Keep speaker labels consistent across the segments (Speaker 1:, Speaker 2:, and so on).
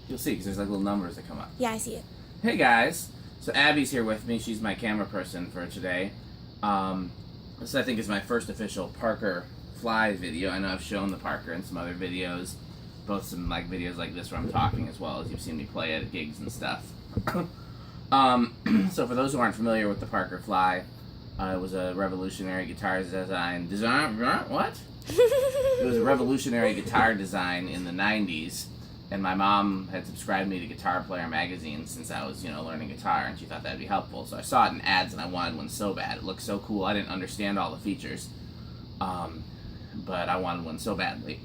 Speaker 1: You'll see, because there's like little numbers that come up.
Speaker 2: Yeah, I see it.
Speaker 1: Hey guys, so Abby's here with me. She's my camera person for today. This I think is my first official Parker Fly video. I know I've shown the Parker in some other videos, both some like videos like this where I'm talking as well as you've seen me play it at gigs and stuff. So for those who aren't familiar with the Parker Fly, it was a revolutionary guitar design. What? It was a revolutionary guitar design in the 90s, and my mom had subscribed me to Guitar Player magazine since I was, learning guitar, and she thought that'd be helpful. So I saw it in ads, and I wanted one so bad. It looked so cool. I didn't understand all the features, but I wanted one so badly.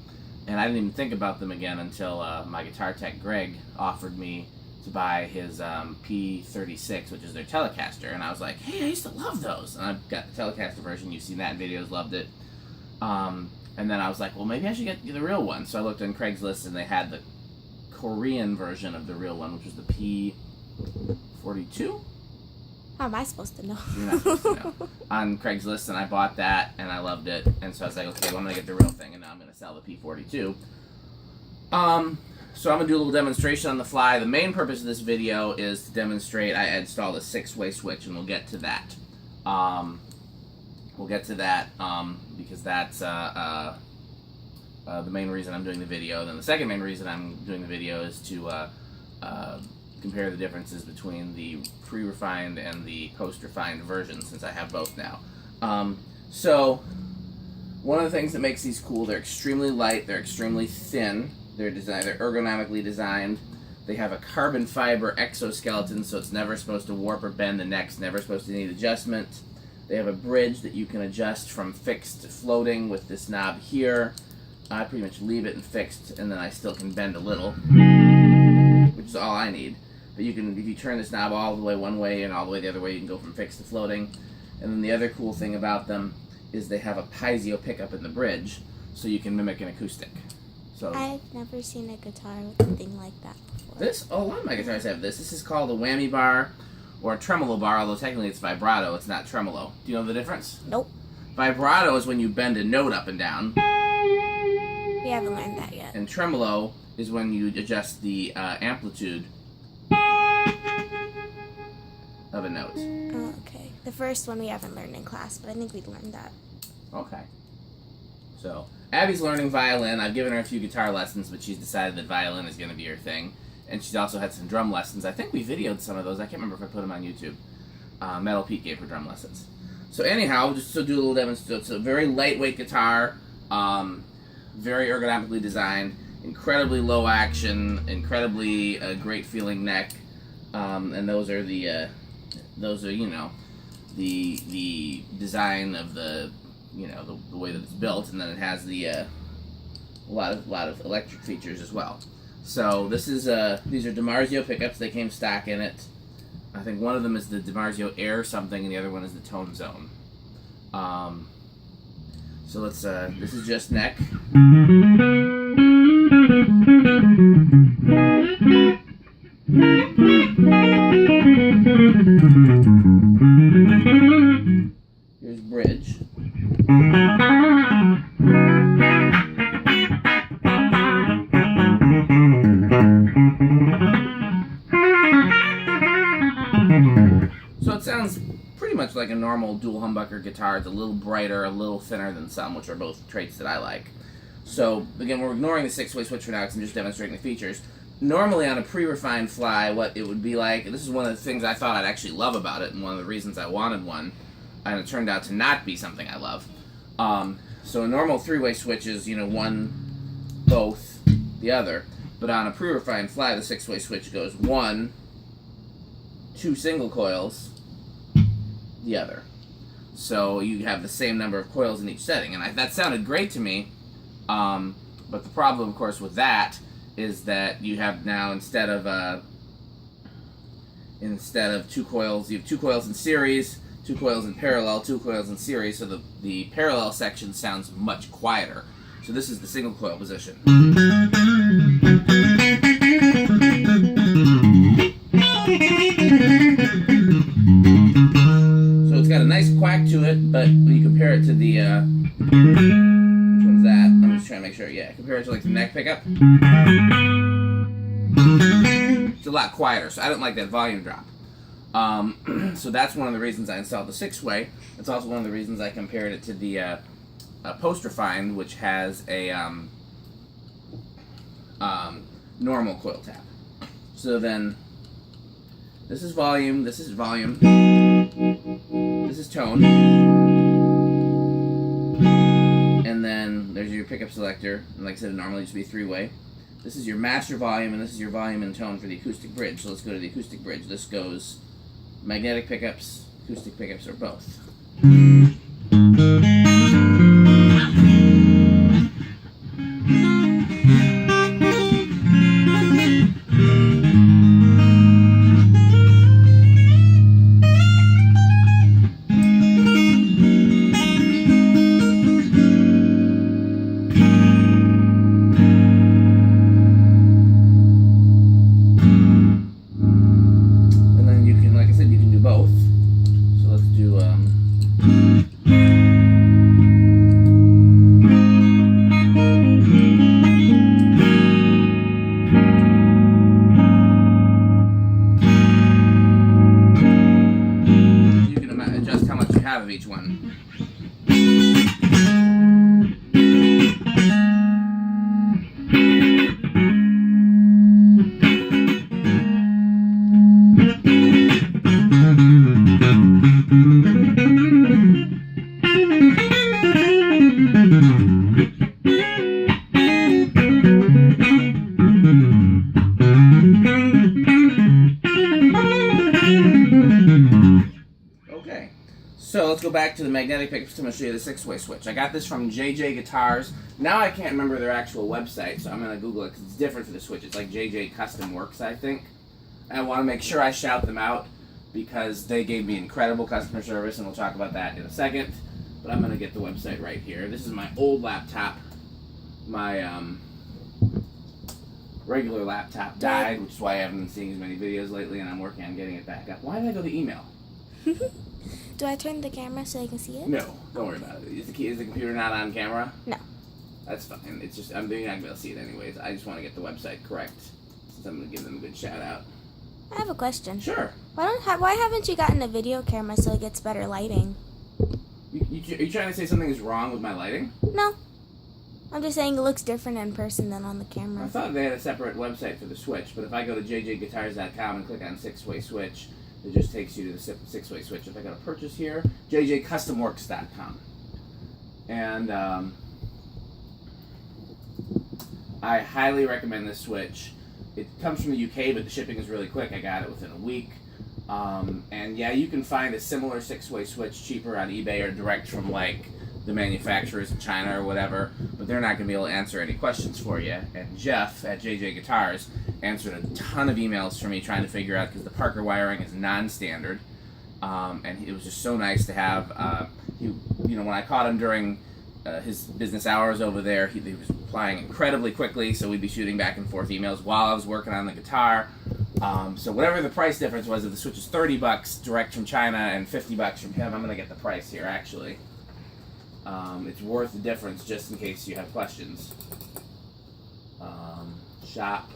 Speaker 1: And I didn't even think about them again until my guitar tech, Greg, offered me to buy his P36, which is their Telecaster, and I was like, hey, I used to love those. And I've got the Telecaster version. You've seen that in videos, loved it. And then I was like, well, maybe I should get the real one. So I looked on Craigslist, and they had the Korean version of the real one, which was the P42.
Speaker 2: How am I supposed to know?
Speaker 1: You're not supposed to know. On Craigslist, and I bought that, and I loved it. And so I was like, okay, well, I'm going to get the real thing, and now I'm going to sell the P42. So I'm going to do a little demonstration on the fly. The main purpose of this video is to demonstrate I installed a 6-way switch, and we'll get to that. Because that's the main reason I'm doing the video. Then the second main reason I'm doing the video is to compare the differences between the pre-refined and the post-refined versions, since I have both now. So one of the things that makes these cool, they're extremely light, they're extremely thin, they're ergonomically designed. They have a carbon fiber exoskeleton, so it's never supposed to warp or bend. The neck's never supposed to need adjustment. They have a bridge that you can adjust from fixed to floating with this knob here. I pretty much leave it in fixed, and then I still can bend a little, which is all I need. But you can, if you turn this knob all the way one way and all the way the other way, you can go from fixed to floating. And then the other cool thing about them is they have a piezo pickup in the bridge, so you can mimic an acoustic. So
Speaker 2: I've never seen a guitar with a thing like that before.
Speaker 1: a lot of my guitars have this. This is called a whammy bar, or a tremolo bar, although technically it's vibrato, it's not tremolo. Do you know the difference?
Speaker 2: Nope.
Speaker 1: Vibrato is when you bend a note up and down.
Speaker 2: We haven't learned that yet.
Speaker 1: And tremolo is when you adjust the amplitude of a note.
Speaker 2: Oh, okay. The first one we haven't learned in class, but I think we'd learned that.
Speaker 1: Okay. So, Abby's learning violin. I've given her a few guitar lessons, but she's decided that violin is going to be her thing. And she's also had some drum lessons. I think we videoed some of those. I can't remember if I put them on YouTube. Metal Pete gave her drum lessons. So anyhow, just to do a little demonstration. It's a very lightweight guitar, very ergonomically designed, incredibly low action, incredibly great feeling neck, and those are the design of the the way that it's built, and then it has the a lot of electric features as well. So this is these are DiMarzio pickups. They came stock in it. I think one of them is the DiMarzio Air something, and the other one is the Tone Zone. So let's this is just neck. Here's bridge. So it sounds pretty much like a normal dual humbucker guitar. It's a little brighter, a little thinner than some, which are both traits that I like. So again, we're ignoring the 6-way switch for now because I'm just demonstrating the features. Normally on a pre-refined Fly, what it would be like, this is one of the things I thought I'd actually love about it, and one of the reasons I wanted one, and it turned out to not be something I love. So a normal 3-way switch is, one, both, the other. But on a pre-refined Fly, the 6-way switch goes 1, 2 single coils, the other. So you have the same number of coils in each setting, and that sounded great to me. But the problem, of course, with that is that you have now instead of 2 coils, you have 2 coils in series, 2 coils in parallel, 2 coils in series. So the parallel section sounds much quieter. So this is the single coil position. So it's got a nice quack to it, but when you compare it to the which one's that? I'm just trying to make sure. Yeah, compare it to like the neck pickup. lot quieter, so I don't like that volume drop. So that's one of the reasons I installed the 6-way. It's also one of the reasons I compared it to the Poster Find, which has a normal coil tap. So then, this is volume, this is volume, this is tone, and then there's your pickup selector, and like I said, it normally used to be 3-way. This is your master volume, and this is your volume and tone for the acoustic bridge. So let's go to the acoustic bridge. This goes magnetic pickups, acoustic pickups, or both. Of each one. So let's go back to the magnetic pickups. I'm going to show you the 6-way switch. I got this from JJ Guitars. Now I can't remember their actual website, so I'm going to Google it because it's different for the switch. It's like JJ Custom Works, I think. And I want to make sure I shout them out because they gave me incredible customer service, and we'll talk about that in a second. But I'm going to get the website right here. This is my old laptop. My regular laptop died, which is why I haven't been seeing as many videos lately, and I'm working on getting it back up. Why did I go to email?
Speaker 2: Do I turn the camera so I can see it?
Speaker 1: No, don't worry about it. Is the computer not on camera?
Speaker 2: No.
Speaker 1: That's fine. It's just, I'm not going to be able to see it anyways. I just want to get the website correct, since I'm going to give them a good shout out.
Speaker 2: I have a question.
Speaker 1: Sure.
Speaker 2: Why haven't you gotten a video camera so it gets better lighting?
Speaker 1: Are you trying to say something is wrong with my lighting?
Speaker 2: No. I'm just saying it looks different in person than on the camera.
Speaker 1: I thought they had a separate website for the switch, but if I go to jjguitars.com and click on 6-way switch, it just takes you to the 6-way switch. If I go to purchase here, jjcustomworks.com. And I highly recommend this switch. It comes from the UK, but the shipping is really quick. I got it within a week. And yeah, you can find a similar 6-way switch cheaper on eBay or direct from like the manufacturers in China or whatever, but they're not going to be able to answer any questions for you. And Jeff at JJ Guitars answered a ton of emails for me trying to figure out, because the Parker wiring is non-standard, and it was just so nice to have. When I caught him during his business hours over there, he was replying incredibly quickly, so we'd be shooting back and forth emails while I was working on the guitar. So whatever the price difference was, if the switch is $30 direct from China and $50 from him, I'm going to get the price here actually. It's worth the difference just in case you have questions. Shop.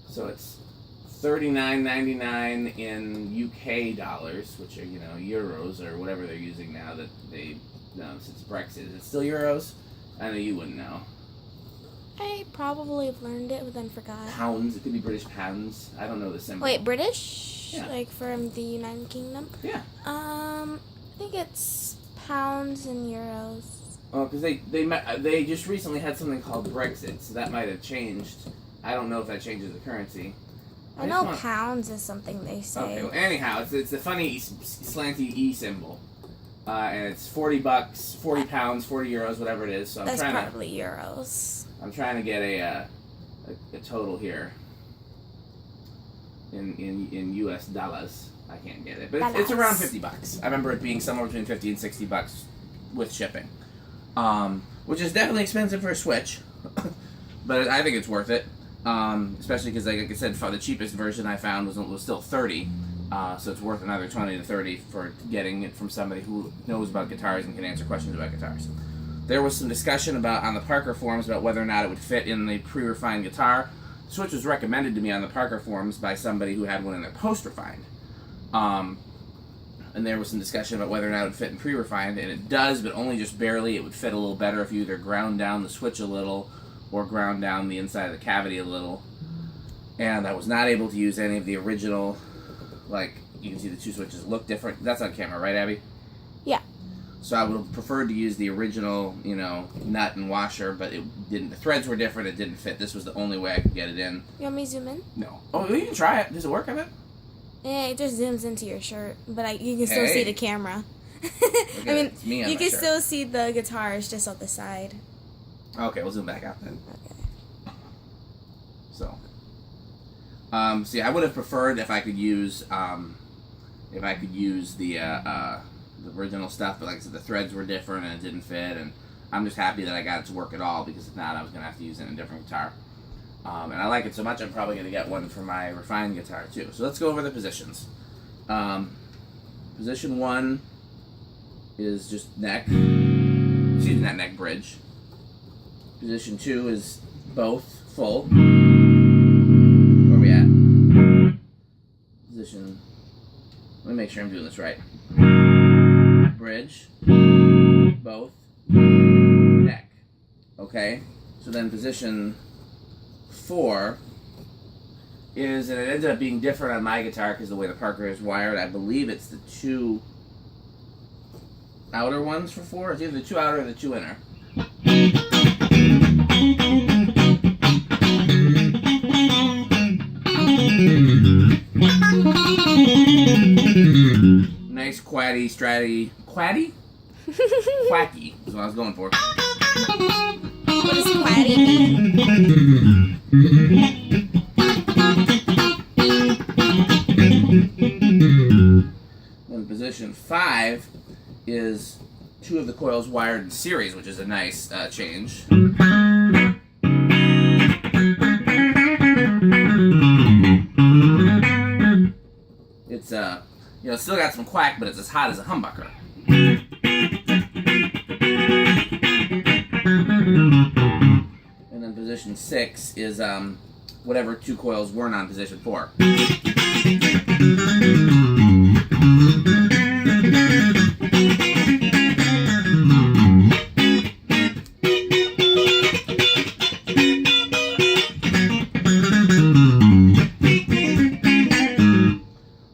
Speaker 1: So it's $39.99 in UK dollars, which are, euros or whatever they're using now that since Brexit. Is it still euros? I know you wouldn't know.
Speaker 2: I probably have learned it, but then forgot.
Speaker 1: Pounds. It could be British pounds. I don't know the symbol.
Speaker 2: Wait, British?
Speaker 1: Yeah.
Speaker 2: Like from the United Kingdom?
Speaker 1: Yeah.
Speaker 2: I think it's pounds and euros.
Speaker 1: Oh, because they just recently had something called Brexit, so that might have changed. I don't know if that changes the currency.
Speaker 2: I know pounds is something they say.
Speaker 1: Okay, well, anyhow, it's a funny slanty E symbol. And it's $40, 40 pounds, 40 euros, whatever it is. So
Speaker 2: That's probably euros.
Speaker 1: I'm trying to get a total here in US dollars. I can't get it, but it's around $50. I remember it being somewhere between $50 and $60 with shipping, which is definitely expensive for a Switch, but I think it's worth it. Especially because, like I said, the cheapest version I found was still $30, so it's worth another $20 to $30 for getting it from somebody who knows about guitars and can answer questions about guitars. There was some discussion on the Parker forums about whether or not it would fit in the pre-refined guitar. switch was recommended to me on the Parker forums by somebody who had one in their post-refined. And there was some discussion about whether or not it would fit in pre-refined, and it does, but only just barely. It would fit a little better if you either ground down the switch a little or ground down the inside of the cavity a little. And I was not able to use any of the original, like, you can see the two switches look different. That's on camera, right, Abby?
Speaker 2: Yeah.
Speaker 1: So I would have preferred to use the original, you know, nut and washer, but it didn't. The threads were different. It didn't fit. This was the only way I could get it in.
Speaker 2: You want me to zoom in?
Speaker 1: No. Oh, you can try it. Does it work, I bet?
Speaker 2: Yeah, it just zooms into your shirt, but you can still see the camera. I mean, you can still see the guitars just on the side.
Speaker 1: Okay, we'll zoom back out then.
Speaker 2: Okay.
Speaker 1: So, see, I would have preferred if I could use the original stuff, but like I said, the threads were different and it didn't fit, and I'm just happy that I got it to work at all, because if not, I was gonna have to use it in a different guitar. And I like it so much, I'm probably going to get one for my refined guitar, too. So let's go over the positions. Position 1 is just neck. Excuse me, not neck, bridge. Position 2 is both full. Where are we at? Position... Let me make sure I'm doing this right. Bridge. Both. Neck. Okay? So then position 4 is, and it ended up being different on my guitar because the way the Parker is wired, I believe it's the 2 outer ones for 4. It's either the 2 outer or the 2 inner. Nice quaddy, stratty, quaddy? Quacky is what I was going for.
Speaker 2: What does quaddy mean?
Speaker 1: Then position 5 is 2 of the coils wired in series, which is a nice change. It's you know, still got some quack, but it's as hot as a humbucker. And then position 6 is whatever 2 coils weren't on position 4.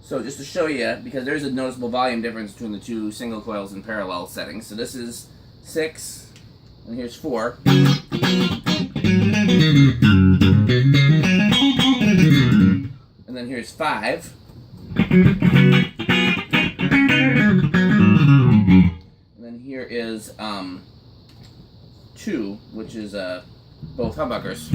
Speaker 1: So just to show you, because there's a noticeable volume difference between the 2 single coils in parallel settings. So this is 6, and here's 4. And then here's 5. And then here is 2, which is both humbuckers.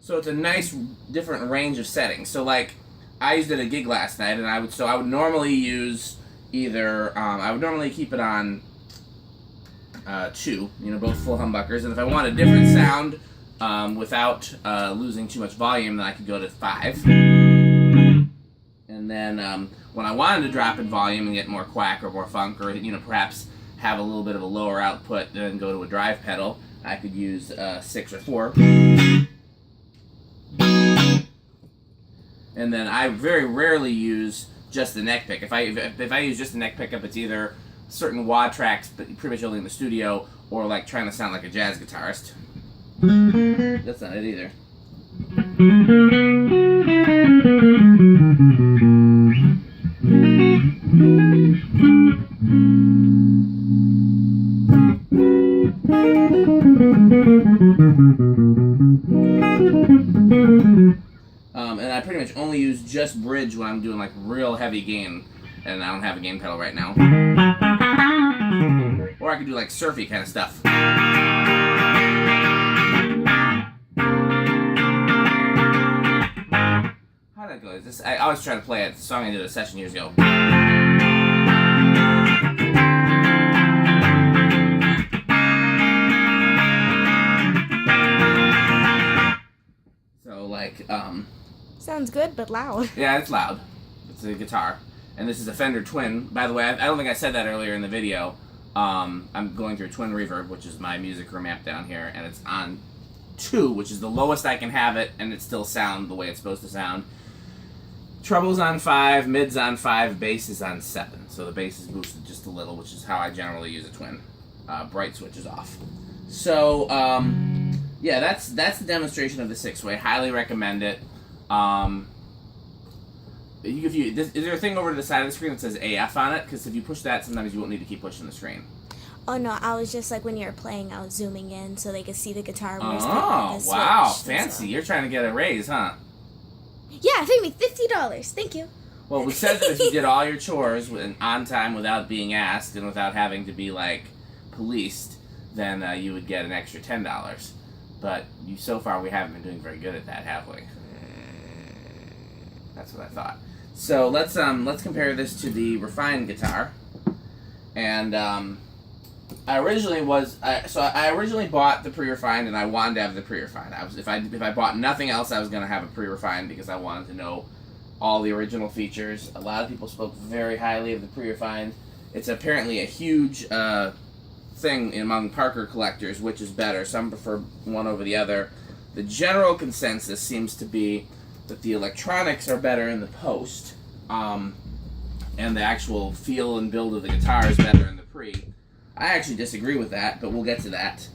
Speaker 1: So it's a nice different range of settings. So like I used it at a gig last night, and I would normally use either I would normally keep it on 2, you know, both full humbuckers, and if I want a different sound without losing too much volume, then I could go to 5. And then when I wanted to drop in volume and get more quack or more funk, or you know, perhaps have a little bit of a lower output and then go to a drive pedal, I could use 6 or 4. And then I very rarely use just the neck pick. If I use just the neck pickup, it's either certain wah tracks, but pretty much only in the studio, or like trying to sound like a jazz guitarist. That's not it either. And I pretty much only use just bridge when I'm doing like real heavy gain, and I don't have a gain pedal right now. Or I could do like surfy kind of stuff. How did that go? Is this, I always try to play it. It's a song I did a session years ago. So like,
Speaker 2: Sounds good, but loud.
Speaker 1: yeah, it's loud. It's a guitar. And this is a Fender Twin. By the way, I don't think I said that earlier in the video. I'm going through Twin Reverb, which is my music room amp down here, and it's on 2, which is the lowest I can have it, and it still sounds the way it's supposed to sound. Treble's on 5, mid's on 5, bass is on 7. So the bass is boosted just a little, which is how I generally use a Twin. Bright switch is off. So, yeah, that's the demonstration of the 6-way. Highly recommend it. Is there a thing over to the side of the screen that says AF on it? Because if you push that, sometimes you won't need to keep pushing the screen.
Speaker 2: Oh, no, I was just like, when you were playing, I was zooming in so they could see the guitar.
Speaker 1: Oh, wow, fancy. You're trying to get a raise, huh?
Speaker 2: Yeah, pay me $50. Thank you.
Speaker 1: Well, we said that if you did all your chores on time without being asked and without having to be, like, policed, then you would get an extra $10. But so far we haven't been doing very good at that, have we? That's what I thought. So let's compare this to the refined guitar. And I originally bought the pre-refined, and I wanted to have the pre-refined. If I bought nothing else, I was going to have a pre-refined because I wanted to know all the original features. A lot of people spoke very highly of the pre-refined. It's apparently a huge thing among Parker collectors, which is better. Some prefer one over the other. The general consensus seems to be that the electronics are better in the post, and the actual feel and build of the guitar is better in the pre. I actually disagree with that, but we'll get to that.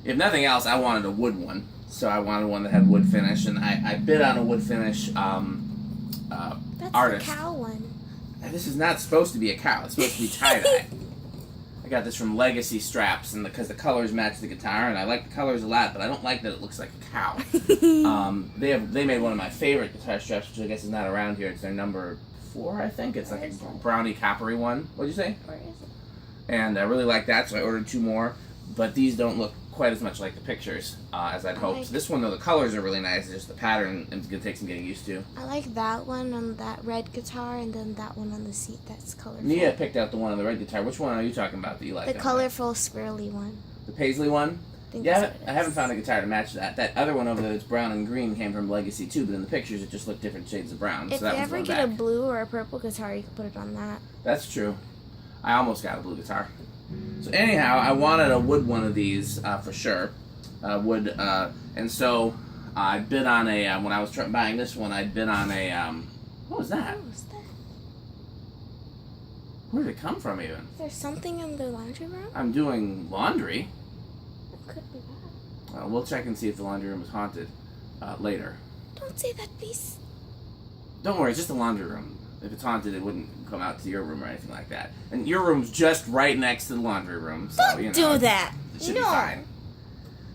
Speaker 1: If nothing else, I wanted a wood one, so I wanted one that had wood finish, and I bid on a wood finish
Speaker 2: That's
Speaker 1: artist.
Speaker 2: the cow one.
Speaker 1: This is not supposed to be a cow. It's supposed to be tie-dye. I got this from Legacy Straps, and because the colors match the guitar, and I like the colors a lot, but I don't like that it looks like a cow. They made one of my favorite guitar straps, which I guess is not around here. It's their number 4, I think. It's like a brownie coppery one. What'd you say?
Speaker 2: Where is it?
Speaker 1: And I really like that, so I ordered 2 more. But these don't look quite as much like the pictures as I'd hoped. So this one, though, the colors are really nice. It's just the pattern it's going to take some getting used to.
Speaker 2: I like that one on that red guitar, and then that one on the seat that's colorful.
Speaker 1: Nia picked out the one on the red guitar. Which one are you talking about that you like?
Speaker 2: The colorful, squirrely one.
Speaker 1: The paisley one?
Speaker 2: Yeah,
Speaker 1: I haven't found a guitar to match that. That other one over there that's brown and green came from Legacy too, but in the pictures it just looked different shades of brown.
Speaker 2: If
Speaker 1: so that
Speaker 2: you ever get a blue or a purple guitar, you can put it on that.
Speaker 1: That's true. I almost got a blue guitar. So anyhow, I wanted a wood one of these for sure. And so I bid on a, when I was buying this one, I bid on a, what was that?
Speaker 2: What was that?
Speaker 1: Where did it come from even?
Speaker 2: There's something in the laundry room?
Speaker 1: I'm doing laundry.
Speaker 2: It could be that.
Speaker 1: We'll check and see if the laundry room is haunted later.
Speaker 2: Don't say that, please.
Speaker 1: Don't worry, it's just a laundry room. If it's haunted, it wouldn't come out to your room or anything like that. And your room's just right next to the laundry room, so
Speaker 2: Don't do that.
Speaker 1: It should be fine.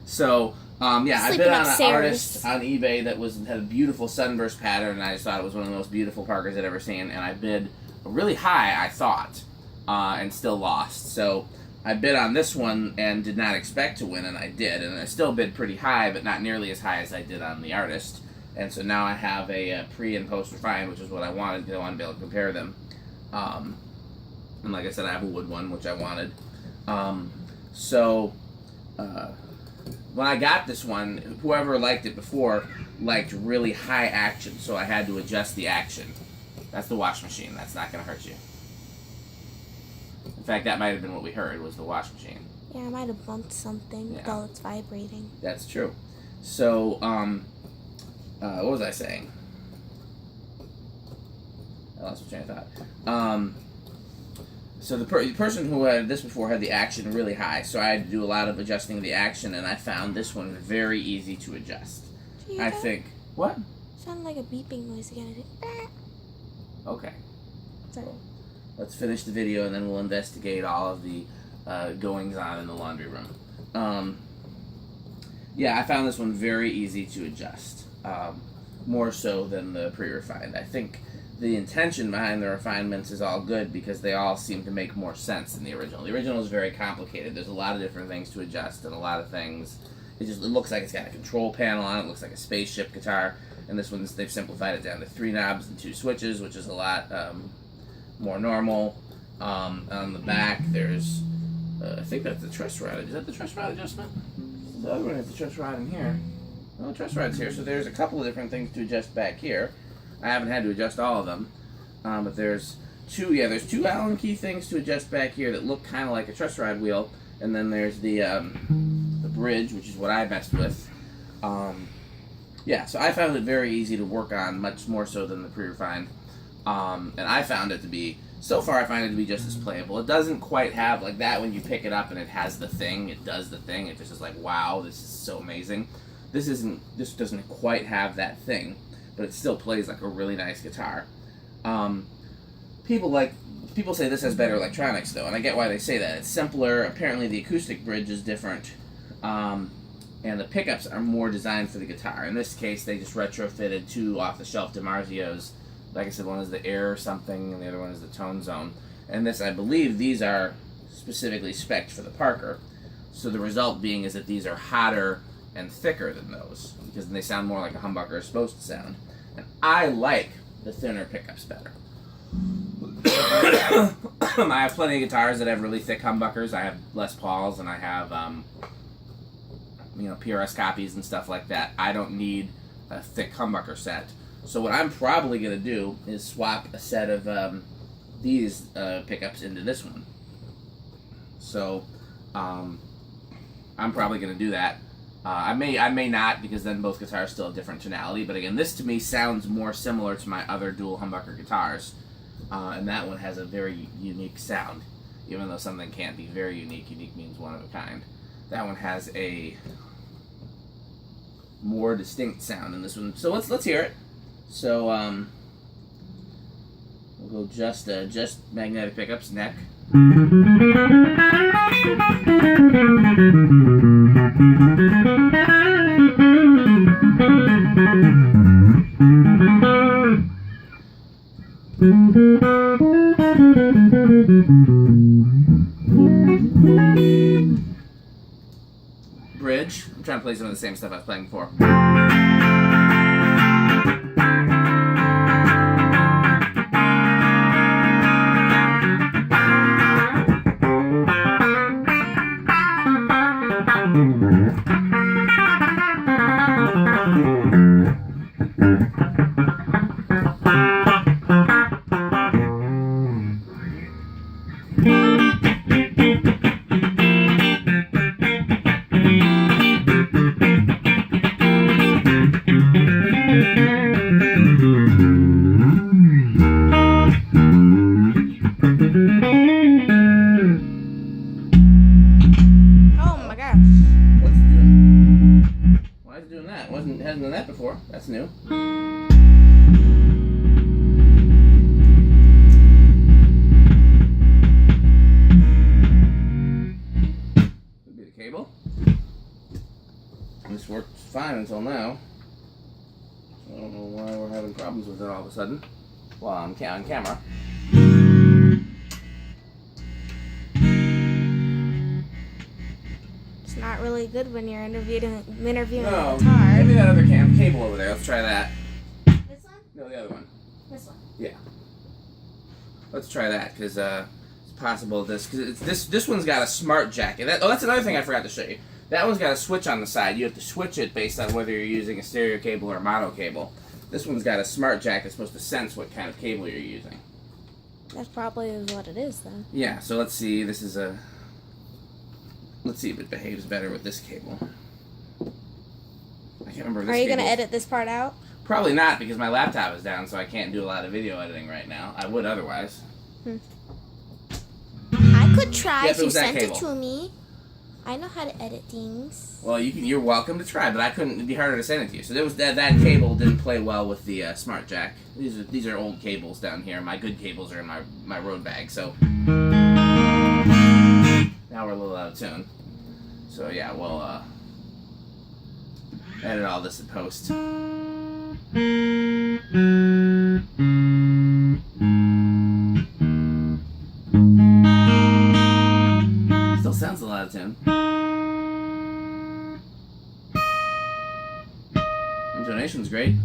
Speaker 1: So, yeah, I bid on an artist on eBay that had a beautiful sunburst pattern, and I just thought it was one of the most beautiful Parkers I'd ever seen. And I bid really high, I thought, and still lost. So I bid on this one and did not expect to win, and I did. And I still bid pretty high, but not nearly as high as I did on the artist. And so now I have a pre and post refined, which is what I wanted, because I wanted to be able to compare them. And like I said, I have a wood one, which I wanted. When I got this one, whoever liked it before liked really high action, so I had to adjust the action. That's the wash machine. That's not going to hurt you. In fact, that might have been what we heard, was the wash machine.
Speaker 2: Yeah, I might have bumped something while it's vibrating.
Speaker 1: That's true. So, what was I saying? I lost my train of thought. So the person who had this before had the action really high, so I had to do a lot of adjusting the action, and I found this one very easy to adjust. I think... What?
Speaker 2: Sounded like a beeping noise again.
Speaker 1: Okay.
Speaker 2: Sorry.
Speaker 1: Let's finish the video, and then we'll investigate all of the goings-on in the laundry room. Yeah, I found this one very easy to adjust. More so than the pre-refined. I think the intention behind the refinements is all good because they all seem to make more sense than the original. The original is very complicated. There's a lot of different things to adjust and a lot of things. It looks like it's got a control panel on it. It looks like a spaceship guitar. And this one, they've simplified it down to 3 knobs and 2 switches, which is a lot more normal. On the back, there's, I think that's the truss rod. Is that the truss rod adjustment? The other one has the truss rod in here. Oh, the truss rod's here. So there's a couple of different things to adjust back here. I haven't had to adjust all of them, but there's there's two Allen key things to adjust back here that look kind of like a truss rod wheel, and then there's the bridge, which is what I messed with. Yeah, so I found it very easy to work on, much more so than the pre-refined. And I found it to be, so far I find it to be just as playable. It doesn't quite have like that when you pick it up and it has the thing, it does the thing, it just is like, wow, this is so amazing. This doesn't quite have that thing, but it still plays like a really nice guitar. People say this has better electronics though, and I get why they say that. It's simpler, apparently the acoustic bridge is different, and the pickups are more designed for the guitar. In this case, they just retrofitted two off-the-shelf DiMarzios. Like I said, one is the Air or something, and the other one is the Tone Zone. And this, I believe, these are specifically spec'd for the Parker. So the result being is that these are hotter and thicker than those, because they sound more like a humbucker is supposed to sound. And I like the thinner pickups better. I have plenty of guitars that have really thick humbuckers. I have Les Pauls, and I have PRS copies and stuff like that. I don't need a thick humbucker set. So what I'm probably going to do is swap a set of these pickups into this one. So I'm probably going to do that. I may not, because then both guitars still have different tonality. But again, this to me sounds more similar to my other dual humbucker guitars. And that one has a very unique sound, even though something can't be very unique. Unique means one of a kind. That one has a more distinct sound in this one. So let's hear it. So we'll go just magnetic pickups, neck. Bridge. I'm trying to play some of the same stuff I was playing before. Hasn't done that before. That's new. Could be the cable. This worked fine until now. I don't know why we're having problems with it all of a sudden. Well, on camera.
Speaker 2: Not really good when you're interviewing a guitar.
Speaker 1: Maybe that other cable over there. Let's try that.
Speaker 2: This one?
Speaker 1: No, the other one.
Speaker 2: This one.
Speaker 1: Yeah. Let's try that, because it's possible this one's got a smart jack. That's another thing I forgot to show you. That one's got a switch on the side. You have to switch it based on whether you're using a stereo cable or a mono cable. This one's got a smart jack that's supposed to sense what kind of cable you're using.
Speaker 2: That's probably what it is, then.
Speaker 1: Yeah. So let's see. This is a. Let's see if it behaves better with this cable. I can't remember this.
Speaker 2: Are you going to edit this part out?
Speaker 1: Probably not, because my laptop is down, so I can't do a lot of video editing right now. I would otherwise.
Speaker 2: I could try if you sent it to me. I know how to edit things.
Speaker 1: Well, you're welcome to try, but I couldn't. It'd be harder to send it to you. So there was that cable didn't play well with the smart jack. These are old cables down here. My good cables are in my road bag. So now we're a little out of tune. So yeah, we'll edit all this in post. Still sounds a lot out of tune. Intonation's great.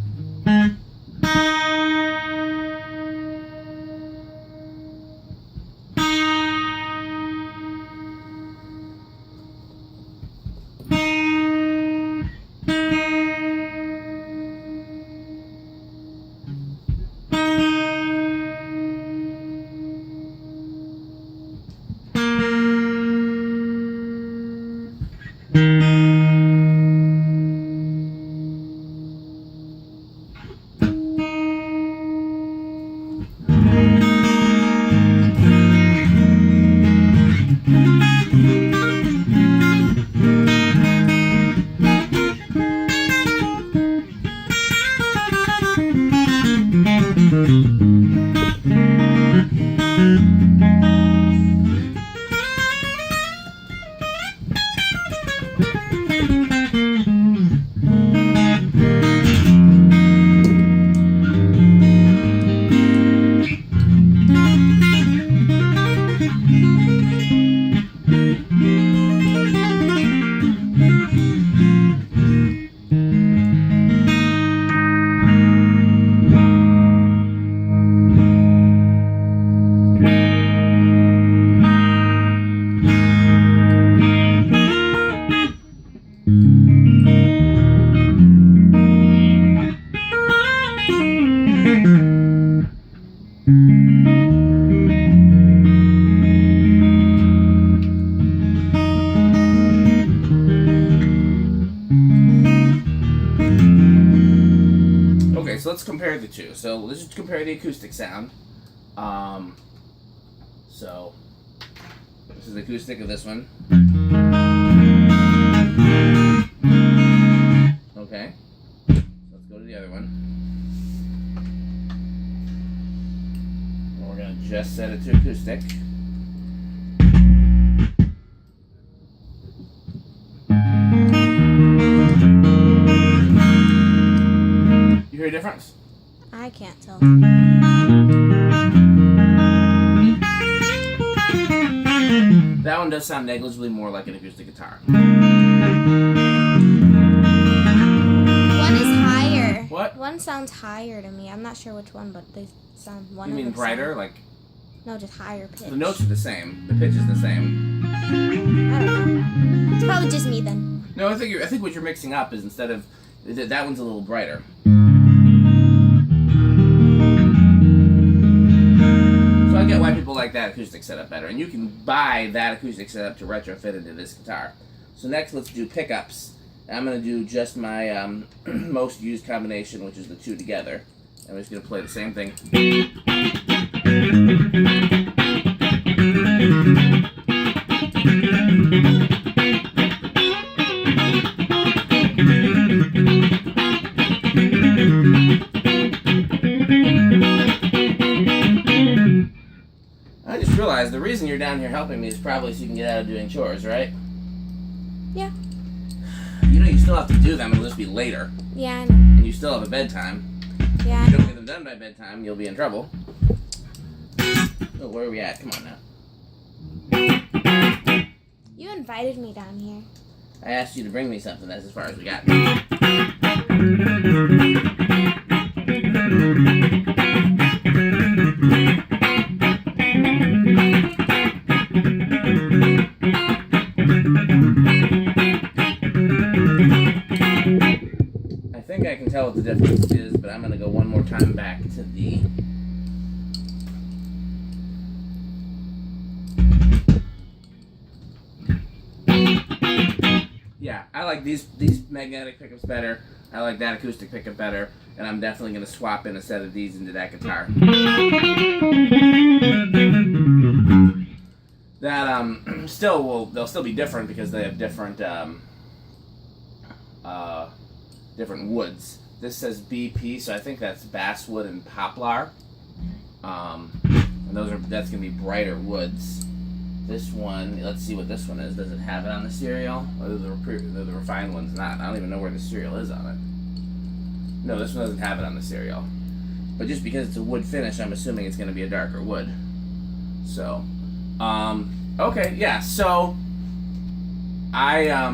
Speaker 1: the two. So let's just compare the acoustic sound. So this is the acoustic of this one. Okay. Let's go to the other one. And we're going to just set it to acoustic. You hear a difference?
Speaker 2: I can't tell.
Speaker 1: That one does sound negligibly more like an acoustic guitar.
Speaker 2: One is higher.
Speaker 1: What?
Speaker 2: One sounds higher to me. I'm not sure which one, but they sound one.
Speaker 1: You mean brighter, like?
Speaker 2: No, just higher pitch.
Speaker 1: The notes are the same. The pitch is the same.
Speaker 2: I don't know. It's probably just me then.
Speaker 1: No, I think what you're mixing up is instead of that one's a little brighter. So I get why people like that acoustic setup better, and you can buy that acoustic setup to retrofit into this guitar. So next, let's do pickups. I'm going to do just my most used combination, which is the two together. I'm just going to play the same thing. I just realized the reason you're down here helping me is probably so you can get out of doing chores, right?
Speaker 2: Yeah.
Speaker 1: You know you still have to do them, it'll just be later.
Speaker 2: Yeah, I know.
Speaker 1: And you still have a bedtime.
Speaker 2: Yeah,
Speaker 1: If you don't get them done by bedtime, you'll be in trouble. Oh, where are we at? Come on now.
Speaker 2: You invited me down here.
Speaker 1: I asked you to bring me something, that's as far as we got. I think I can tell what the difference is, but I'm going to go one more time back to the... Yeah, I like these magnetic pickups better. I like that acoustic pickup better, and I'm definitely going to swap in a set of these into that guitar. That they'll still be different because they have different different woods. This says BP, so I think that's basswood and poplar. And that's gonna be brighter woods. This one, let's see what this one is. Does it have it on the serial? Or the refined one's not? I don't even know where the serial is on it. No, this one doesn't have it on the serial. But just because it's a wood finish, I'm assuming it's gonna be a darker wood. So, okay, yeah. So, I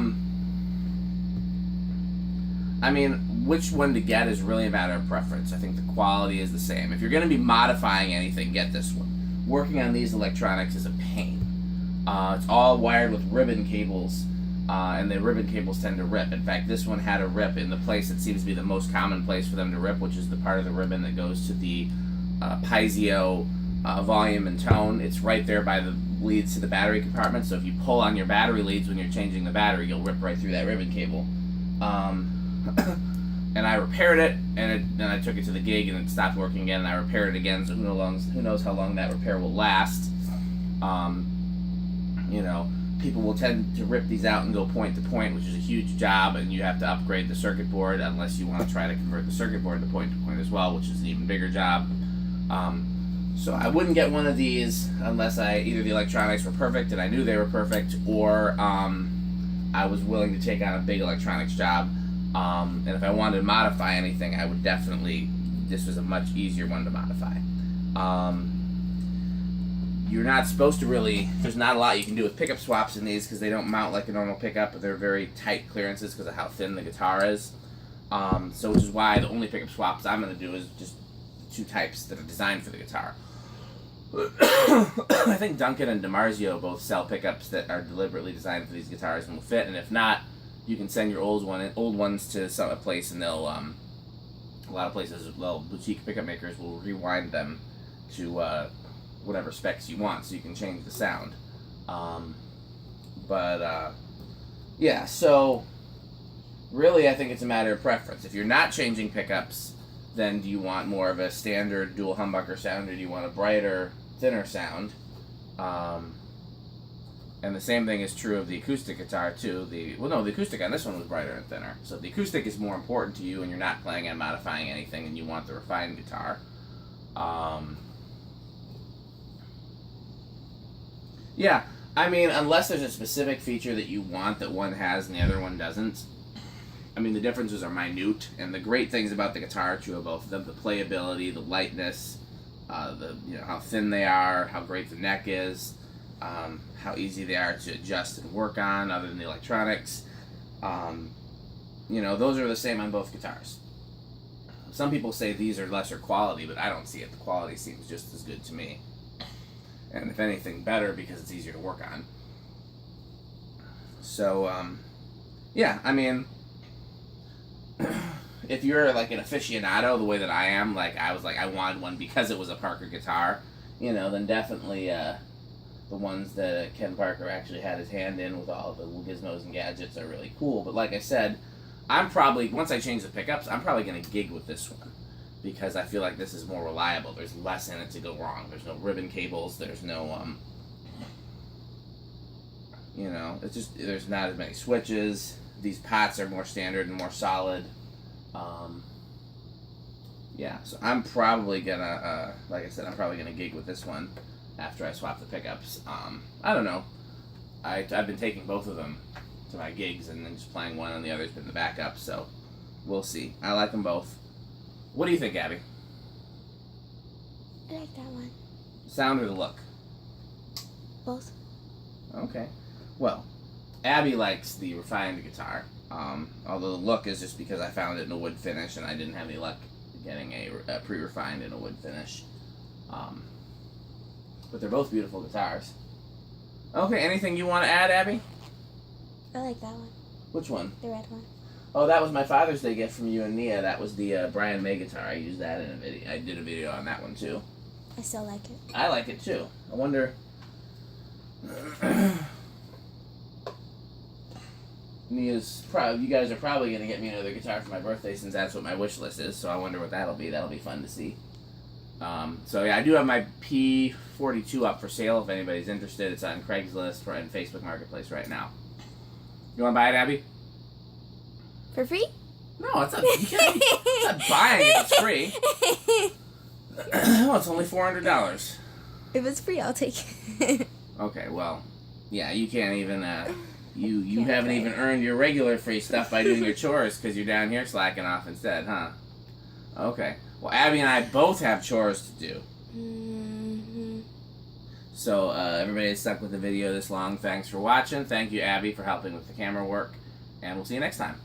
Speaker 1: mean, which one to get is really a matter of preference. I think the quality is the same. If you're going to be modifying anything, get this one. Working on these electronics is a pain. It's all wired with ribbon cables, and the ribbon cables tend to rip. In fact, this one had a rip in the place that seems to be the most common place for them to rip, which is the part of the ribbon that goes to the piezo volume and tone. It's right there by the leads to the battery compartment, so if you pull on your battery leads when you're changing the battery, you'll rip right through that ribbon cable. And I repaired it, and then I took it to the gig, and it stopped working again, and I repaired it again, so who knows how long that repair will last. You know, people will tend to rip these out and go point to point, which is a huge job, and you have to upgrade the circuit board unless you want to try to convert the circuit board to point as well, which is an even bigger job. So I wouldn't get one of these unless either the electronics were perfect and I knew they were perfect, or I was willing to take on a big electronics job. And if I wanted to modify anything, I would definitely, this was a much easier one to modify. You're not supposed to really, there's not a lot you can do with pickup swaps in these because they don't mount like a normal pickup, but they're very tight clearances because of how thin the guitar is. So which is why the only pickup swaps I'm going to do is just two types that are designed for the guitar. I think Duncan and DiMarzio both sell pickups that are deliberately designed for these guitars and will fit, and if not, you can send your old ones to a place, and they'll a lot of places, boutique pickup makers will rewind them to whatever specs you want, so you can change the sound. Yeah, so really I think it's a matter of preference. If you're not changing pickups, then do you want more of a standard dual humbucker sound, or do you want a brighter, thinner sound? And the same thing is true of the acoustic guitar too. The acoustic on this one was brighter and thinner. So if the acoustic is more important to you and you're not planning on modifying anything and you want the refined guitar. Yeah, I mean, unless there's a specific feature that you want that one has and the other one doesn't. I mean, the differences are minute, and the great things about the guitar are true of both of them. The playability, the lightness, how thin they are, how great the neck is, how easy they are to adjust and work on, other than the electronics. Those are the same on both guitars. Some people say these are lesser quality, but I don't see it. The quality seems just as good to me. And if anything, better, because it's easier to work on. So, yeah, I mean, if you're like an aficionado the way that I am, like I was like, I wanted one because it was a Parker guitar, then definitely the ones that Ken Parker actually had his hand in with all the gizmos and gadgets are really cool. But like I said, I'm probably, once I change the pickups, I'm probably going to gig with this one, because I feel like this is more reliable. There's less in it to go wrong. There's no ribbon cables. There's no, it's just, there's not as many switches. These pots are more standard and more solid. Yeah, so I'm probably gonna, like I said, I'm probably gonna gig with this one after I swap the pickups. I don't know. I've been taking both of them to my gigs and then just playing one, and the other's been the backup, so we'll see. I like them both. What do you think, Abby?
Speaker 2: I like that one.
Speaker 1: Sound or the look?
Speaker 2: Both.
Speaker 1: Okay. Well, Abby likes the refined guitar, although the look is just because I found it in a wood finish and I didn't have any luck getting a pre-refined in a wood finish. But they're both beautiful guitars. Okay, anything you want to add, Abby?
Speaker 2: I like that one.
Speaker 1: Which one?
Speaker 2: The red one.
Speaker 1: Oh, that was my Father's Day gift from you and Nia. That was the Brian May guitar. I used that in a video. I did a video on that one too.
Speaker 2: I still like it.
Speaker 1: I like it too. I wonder... you guys are probably going to get me another guitar for my birthday, since that's what my wish list is, so I wonder what that'll be. That'll be fun to see. So yeah, I do have my P42 up for sale if anybody's interested. It's on Craigslist and Facebook Marketplace right now. You want to buy it, Abby?
Speaker 2: For free?
Speaker 1: No, it's not. It's not buying it. It's free. Oh, it's only $400.
Speaker 2: If it's free, I'll take it.
Speaker 1: Okay, well, yeah, you can't even. You haven't even earned your regular free stuff by doing your chores because you're down here slacking off instead, huh? Okay. Well, Abby and I both have chores to do.
Speaker 2: Mm-hmm.
Speaker 1: So, everybody that's stuck with the video this long, thanks for watching. Thank you, Abby, for helping with the camera work. And we'll see you next time.